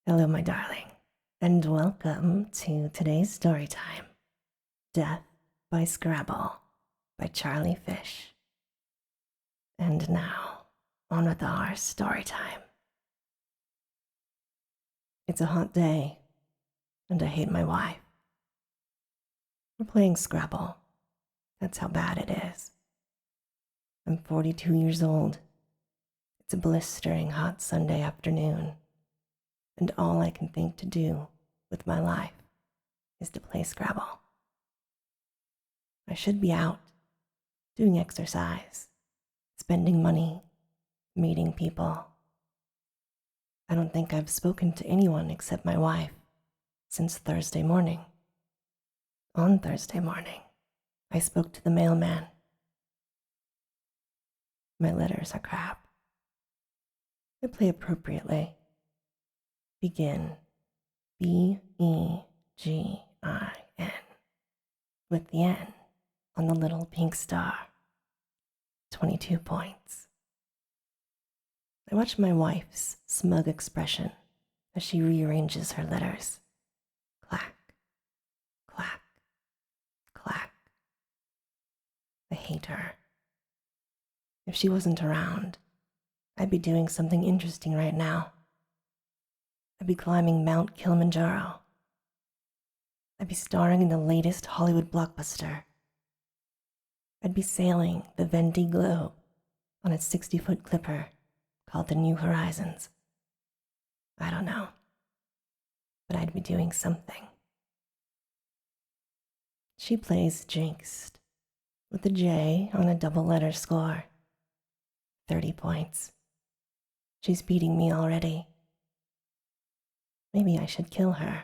Hello, my darling, and welcome to today's story time, Death by Scrabble by Charlie Fish. And now, on with our story time. It's a hot day, and I hate my wife. We're playing Scrabble. That's how bad it is. I'm 42 years old. It's a blistering hot Sunday afternoon, and all I can think to do with my life is to play Scrabble. I should be out, doing exercise, spending money, meeting people. I don't think I've spoken to anyone except my wife since Thursday morning. On Thursday morning, I spoke to the mailman. My letters are crap. I play appropriately. Begin, B-E-G-I-N, with the N on the little pink star. 22 points. I watch my wife's smug expression as she rearranges her letters. Clack, clack, clack. I hate her. If she wasn't around, I'd be doing something interesting right now. I'd be climbing Mount Kilimanjaro. I'd be starring in the latest Hollywood blockbuster. I'd be sailing the Vendée Globe on a 60-foot clipper called the New Horizons. I don't know, but I'd be doing something. She plays Jinxed with a J on a double letter score. 30 points. She's beating me already. Maybe I should kill her.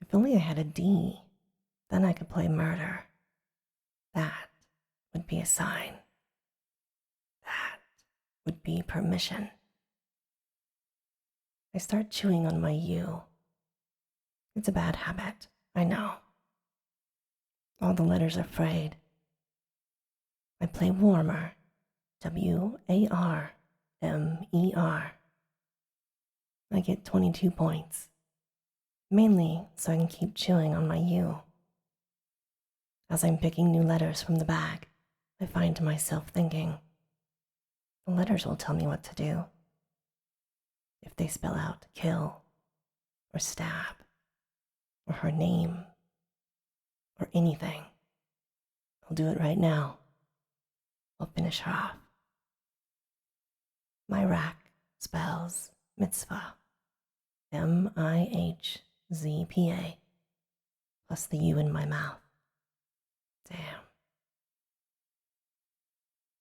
If only I had a D, then I could play murder. That would be a sign. That would be permission. I start chewing on my U. It's a bad habit, I know. All the letters are frayed. I play warmer, W-A-R-M-E-R. I get 22 points, mainly so I can keep chewing on my U. As I'm picking new letters from the bag, I find myself thinking, the letters will tell me what to do. If they spell out kill, or stab, or her name, or anything, I'll do it right now. I'll finish her off. My rack spells mitzvah, M-I-H-Z-P-A, plus the U in my mouth. Damn.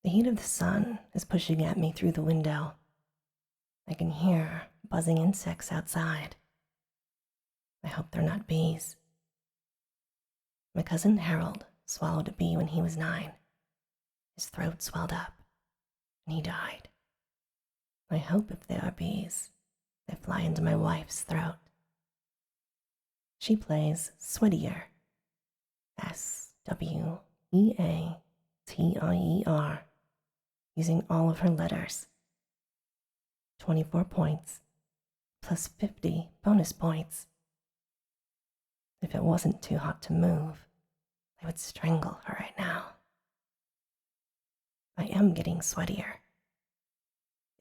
The heat of the sun is pushing at me through the window. I can hear buzzing insects outside. I hope they're not bees. My cousin Harold swallowed a bee when he was 9. His throat swelled up, and he died. I hope if they are bees, they fly into my wife's throat. She plays Sweatier, S-W-E-A-T-I-E-R, using all of her letters. 24 points, plus 50 bonus points. If it wasn't too hot to move, I would strangle her right now. I am getting sweatier.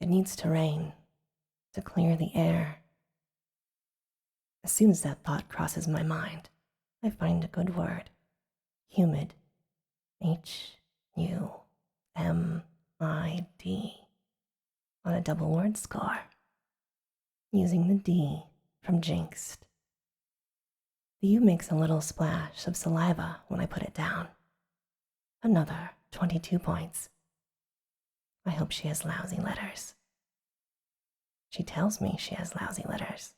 It needs to rain to clear the air. As soon as that thought crosses my mind, I find a good word. Humid. H-U-M-I-D. On a double word score, using the D from Jinxed. The U makes a little splash of saliva when I put it down. Another 22 points. I hope she has lousy letters. She tells me she has lousy letters.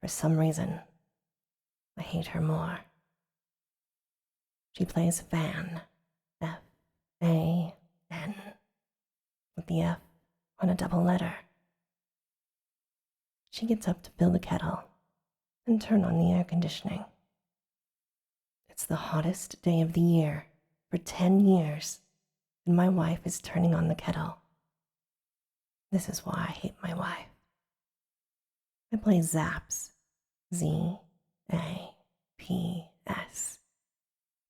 For some reason, I hate her more. She plays fan, F-A-N, with the F on a double letter. She gets up to fill the kettle and turn on the air conditioning. It's the hottest day of the year for 10 years, and my wife is turning on the kettle. This is why I hate my wife. I play Zaps, Z-A-P-S,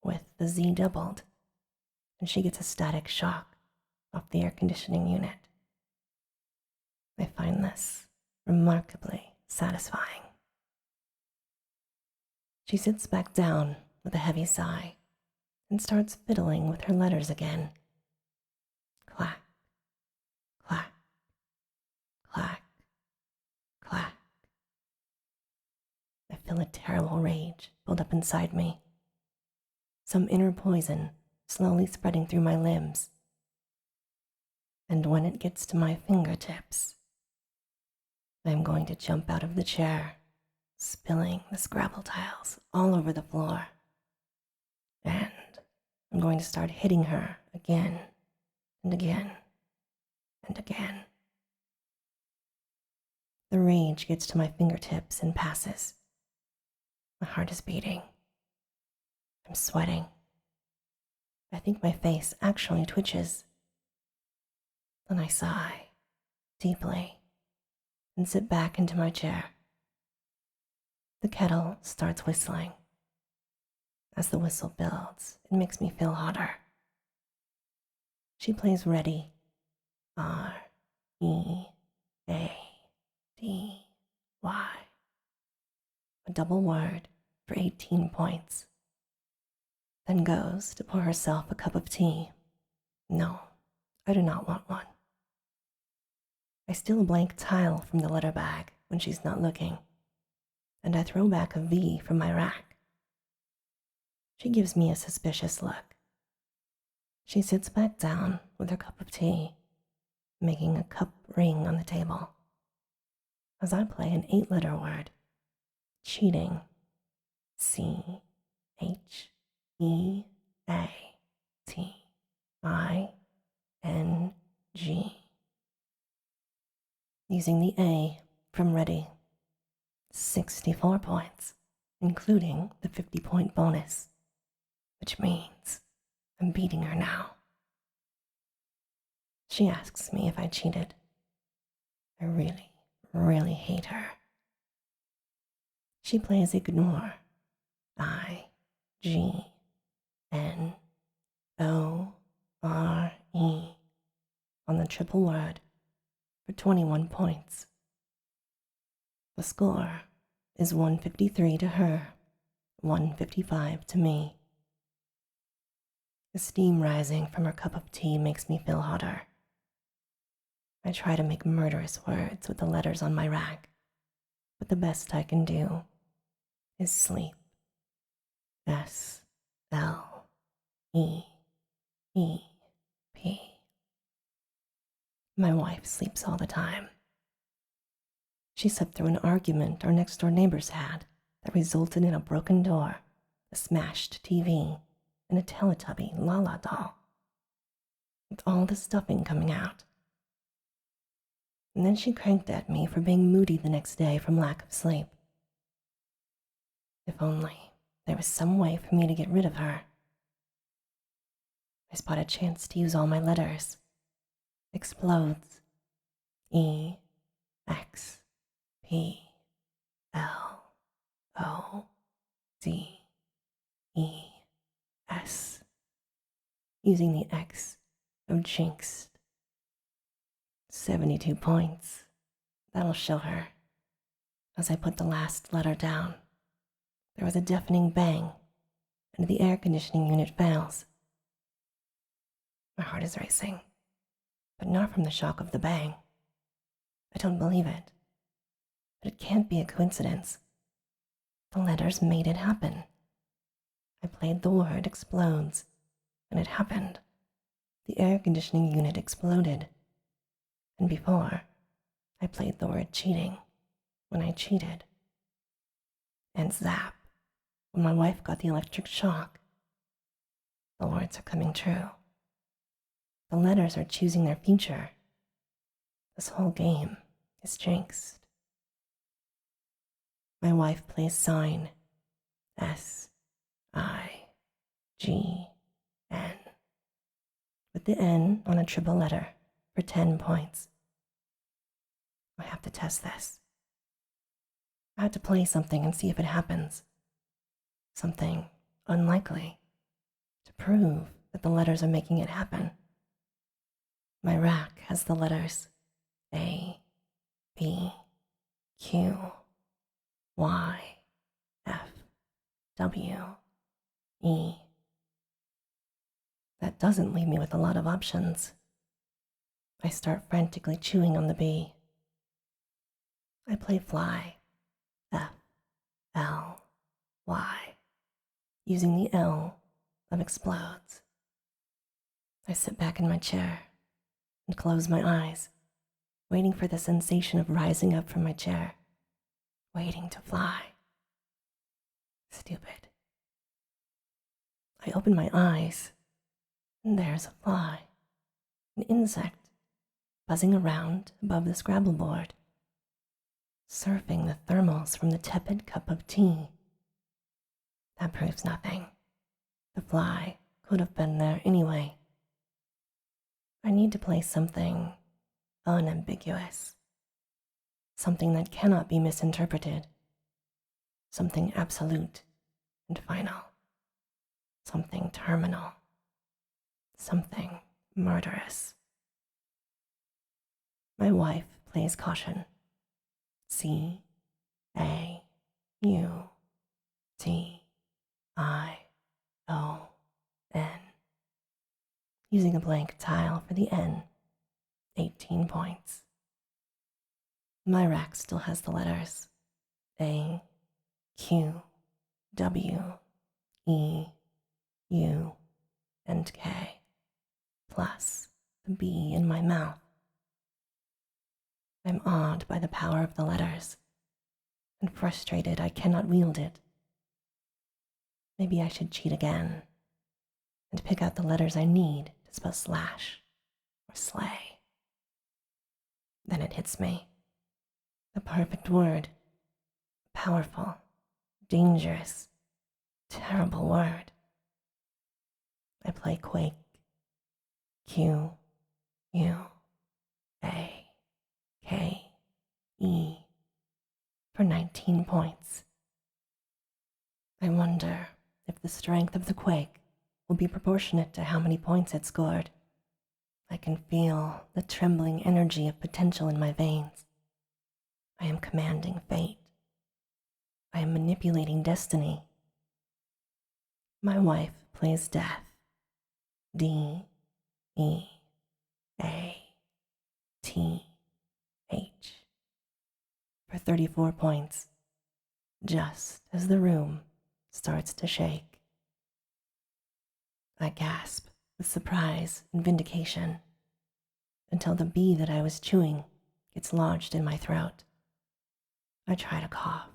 with the Z doubled, and she gets a static shock off the air conditioning unit. I find this remarkably satisfying. She sits back down with a heavy sigh and starts fiddling with her letters again. Clack, clack, clack, clack. I feel a terrible rage build up inside me, some inner poison slowly spreading through my limbs. And when it gets to my fingertips, I am going to jump out of the chair, spilling the Scrabble tiles all over the floor. And I'm going to start hitting her again and again and again. The rage gets to my fingertips and passes. My heart is beating. I'm sweating. I think my face actually twitches. Then I sigh deeply and sit back into my chair. The kettle starts whistling. As the whistle builds, it makes me feel hotter. She plays ready. R-E-A-D-Y. A double word for 18 points. Then goes to pour herself a cup of tea. No, I do not want one. I steal a blank tile from the letter bag when she's not looking, and I throw back a V from my rack. She gives me a suspicious look. She sits back down with her cup of tea, making a cup ring on the table, as I play an 8-letter word, cheating, C-H-E-A-T-I-N-G. Using the A from ready, 64 points, including the 50-point bonus, which means I'm beating her now. She asks me if I cheated. I really, really hate her. She plays ignore, I-G-N-O-R-E, on the triple word for 21 points. The score is 153 to her, 155 to me. The steam rising from her cup of tea makes me feel hotter. I try to make murderous words with the letters on my rack, but the best I can do is sleep. S-L-E-E-P. My wife sleeps all the time. She slept through an argument our next door neighbors had that resulted in a broken door, a smashed TV, and a Teletubby Lala doll, with all the stuffing coming out. And then she cranked at me for being moody the next day from lack of sleep. If only there was some way for me to get rid of her. I spot a chance to use all my letters. Explodes. E, X, P, L, O, D, E, S. Using the X of jinxed. 72 points. That'll show her. As I put the last letter down, there was a deafening bang, and the air conditioning unit fails. My heart is racing, but not from the shock of the bang. I don't believe it. But it can't be a coincidence. The letters made it happen. I played the word explodes, and it happened. The air conditioning unit exploded. And before, I played the word cheating when I cheated. And zap, when my wife got the electric shock. The words are coming true. The letters are choosing their future. This whole game is jinxed. My wife plays sign, S-I-G-N, with the N on a triple letter for 10 points. I have to test this. I had to play something and see if it happens. Something unlikely to prove that the letters are making it happen. My rack has the letters A, B, Q, Y, F, W, E. That doesn't leave me with a lot of options. I start frantically chewing on the B. I play fly, F, L, Y, using the L of explodes. I sit back in my chair and close my eyes, waiting for the sensation of rising up from my chair, waiting to fly. Stupid. I open my eyes, and there's a fly, an insect, buzzing around above the Scrabble board, surfing the thermals from the tepid cup of tea. That proves nothing. The fly could have been there anyway. I need to play something unambiguous, something that cannot be misinterpreted, something absolute and final, something terminal, something murderous. My wife plays caution. C, A, U, T, I, O, N. Using a blank tile for the N, 18 points. My rack still has the letters A, Q, W, E, U, and K, plus the B in my mouth. I'm awed by the power of the letters, and frustrated I cannot wield it. Maybe I should cheat again, and pick out the letters I need to spell slash or slay. Then it hits me. The perfect word. Powerful, dangerous, terrible word. I play quake. Q, U, A, K, E for 19 points. I wonder if the strength of the quake will be proportionate to how many points it scored. I can feel the trembling energy of potential in my veins. I am commanding fate. I am manipulating destiny. My wife plays death. D, E, A, T, H for 34 points, just as the room starts to shake. I gasp with surprise and vindication until the bee that I was chewing gets lodged in my throat. I try to cough.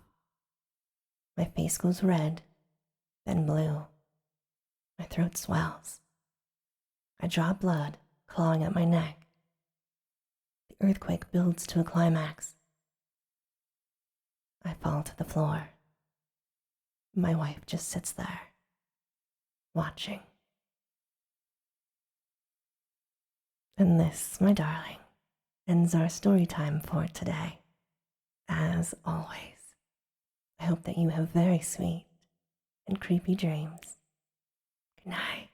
My face goes red, then blue. My throat swells. I draw blood clawing at my neck. The earthquake builds to a climax. I fall to the floor. My wife just sits there, watching. And this, my darling, ends our story time for today. As always, I hope that you have very sweet and creepy dreams. Good night.